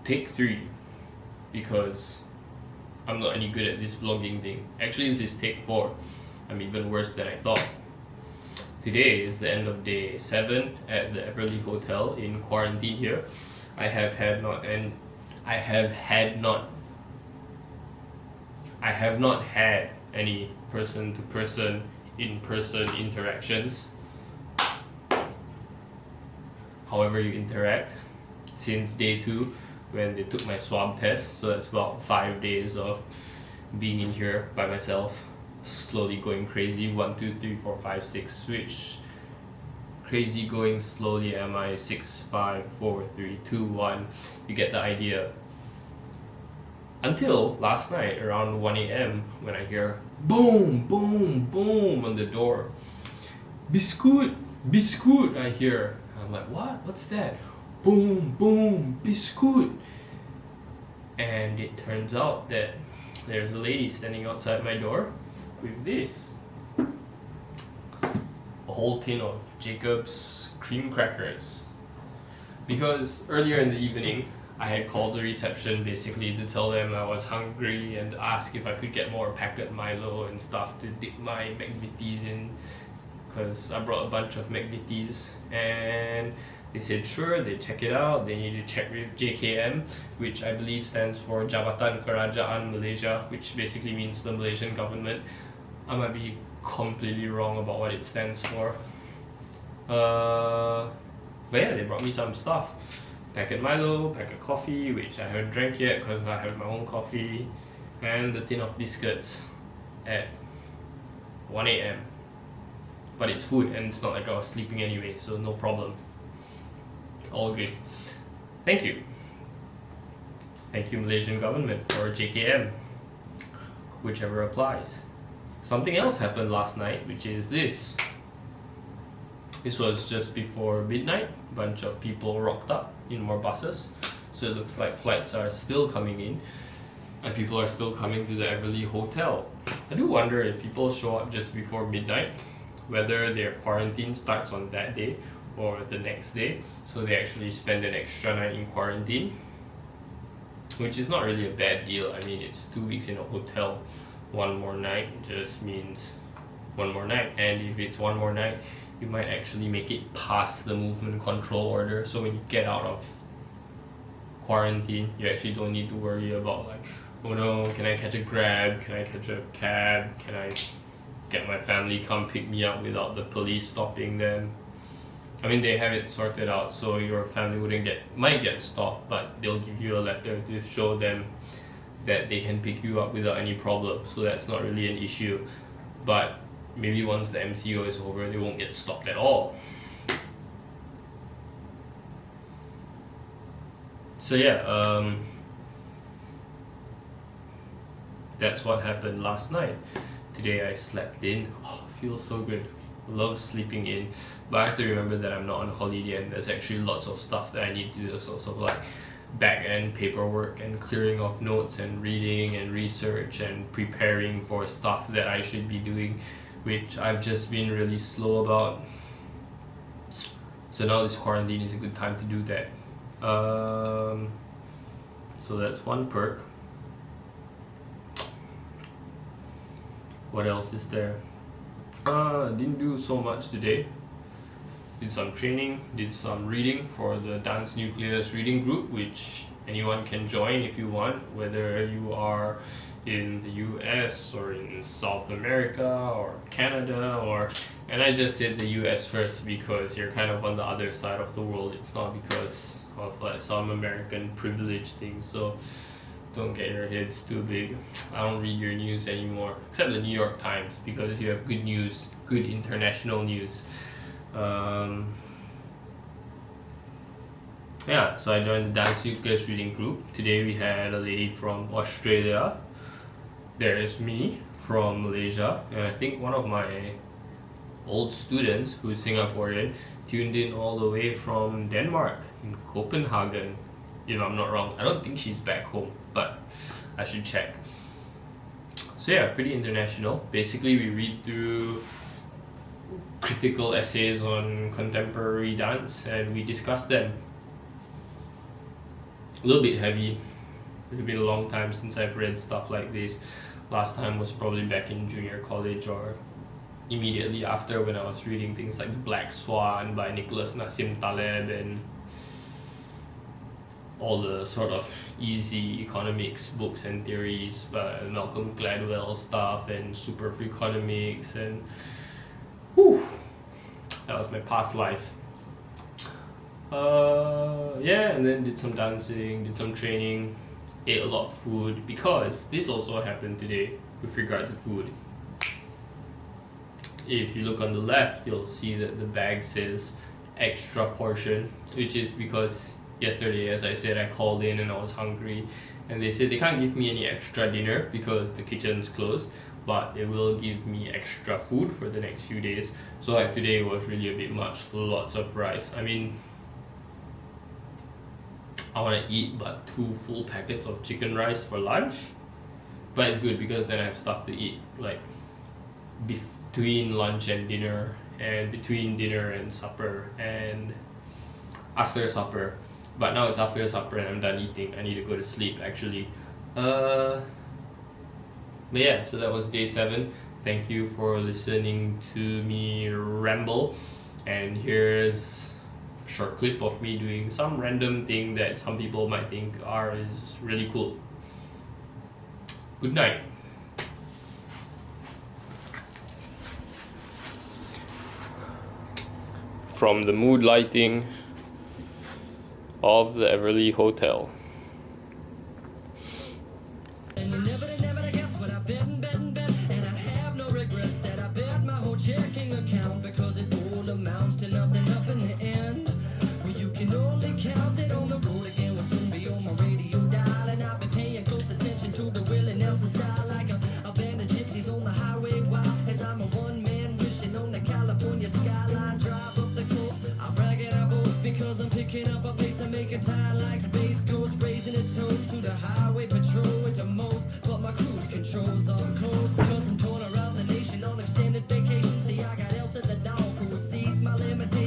take 3 because I'm not any good at this vlogging thing. Actually, this is take 4. I'm even worse than I thought. Today is the end of day 7 at the Everly Hotel in quarantine here. I have not had any person-to-person, in-person interactions. However you interact, since day 2 when they took my swab test, so that's about 5 days of being in here by myself, slowly going crazy. 1, 2, 3, 4, 5, 6, switch. Crazy going slowly, am I? 6, 5, 4, 3, 2, 1. You get the idea. Until last night around 1 a.m. when I hear boom, boom, boom on the door. Biscuit, biscuit, I hear. I'm like, what? What's that? Boom, boom, biscuit. And it turns out that there's a lady standing outside my door with this. A whole tin of Jacob's cream crackers. Because earlier in the evening, I had called the reception basically to tell them I was hungry and ask if I could get more packet Milo and stuff to dip my McVitie's in, because I brought a bunch of McVitie's, and they said sure, they check it out, they need to check with JKM, which I believe stands for Jabatan Kerajaan Malaysia, which basically means the Malaysian government. I might be completely wrong about what it stands for. But yeah, they brought me some stuff. Packet Milo, packet coffee, which I haven't drank yet because I have my own coffee, and the tin of biscuits at 1 a.m. But it's food and it's not like I was sleeping anyway, so no problem. All good. Thank you. Thank you, Malaysian government, or JKM, whichever applies. Something else happened last night, which is this. This was just before midnight. A bunch of people rocked up in more buses, so it looks like flights are still coming in and people are still coming to the Everly Hotel. I do wonder if people show up just before midnight, whether their quarantine starts on that day or the next day, so they actually spend an extra night in quarantine, which is not really a bad deal. I mean, it's 2 weeks in a hotel. 1 more night just means 1 more night, and if it's 1 more night, you might actually make it past the movement control order, so when you get out of quarantine, you actually don't need to worry about like, oh no, can I catch a Grab, can I catch a cab, can I get my family come pick me up without the police stopping them. I mean, they have it sorted out, so your family might get stopped, but they'll give you a letter to show them that they can pick you up without any problem, so that's not really an issue. But maybe once the MCO is over, they won't get stopped at all. So yeah, that's what happened last night. Today I slept in. Oh, feels so good. Love sleeping in. But I have to remember that I'm not on holiday and there's actually lots of stuff that I need to do, sorts of like back-end paperwork and clearing of notes and reading and research and preparing for stuff that I should be doing, which I've just been really slow about. So now this quarantine is a good time to do that. So that's one perk. What else is there? Didn't do so much today. Did some training, did some reading for the Dance Nucleus reading group, which anyone can join if you want, whether you are in the US or in South America or Canada, and I just said the US first because you're kind of on the other side of the world. It's not because of like some American privilege thing, so don't get your heads too big. I don't read your news anymore, except the New York Times, because you have good news, good international news. Yeah, so I joined the Dance Nucleus reading group. Today we had a lady from Australia. There is me from Malaysia, and I think one of my old students who's Singaporean tuned in all the way from Denmark, in Copenhagen, if I'm not wrong. I don't think she's back home, but I should check. So yeah, pretty international. Basically, we read through critical essays on contemporary dance and we discuss them. a little bit heavy. It's been a long time since I've read stuff like this. Last time was probably back in junior college or immediately after, when I was reading things like The Black Swan by Nicholas Nassim Taleb and all the sort of easy economics books and theories by Malcolm Gladwell stuff and super economics, and whew, that was my past life. Yeah, and then did some dancing, did some training, ate a lot of food, because this also happened today with regard to food. If you look on the left, you'll see that the bag says extra portion, which is because yesterday, as I said, I called in and I was hungry, and they said they can't give me any extra dinner because the kitchen's closed, but they will give me extra food for the next few days. So like today was really a bit much, lots of rice. I mean, I want to eat but 2 full packets of chicken rice for lunch, but it's good because then I have stuff to eat, like between lunch and dinner, and between dinner and supper, and after supper. But now it's after supper and I'm done eating. I need to go to sleep actually. But yeah, so that was day 7. Thank you for listening to me ramble. And here's a short clip of me doing some random thing that some people might think is really cool. Good night. From the mood lighting of the Everly Hotel. And you never guess what I bet. And I have no regrets that I bet my whole checking account, because it all amounts to nothing up in the end. Well, you can only count that on the road again will soon be on my radio dial, and I've been paying close attention to the Willie Nelson style, like a band of gypsies on the highway wild, as I'm a one-man wishing on the California skyline. Drive up the coast, I brag and I boast, because I'm picking up a pace and making time like Space Ghost, raising a toast to the highway patrol with the most, but my cruise control's on coast, 'cause I'm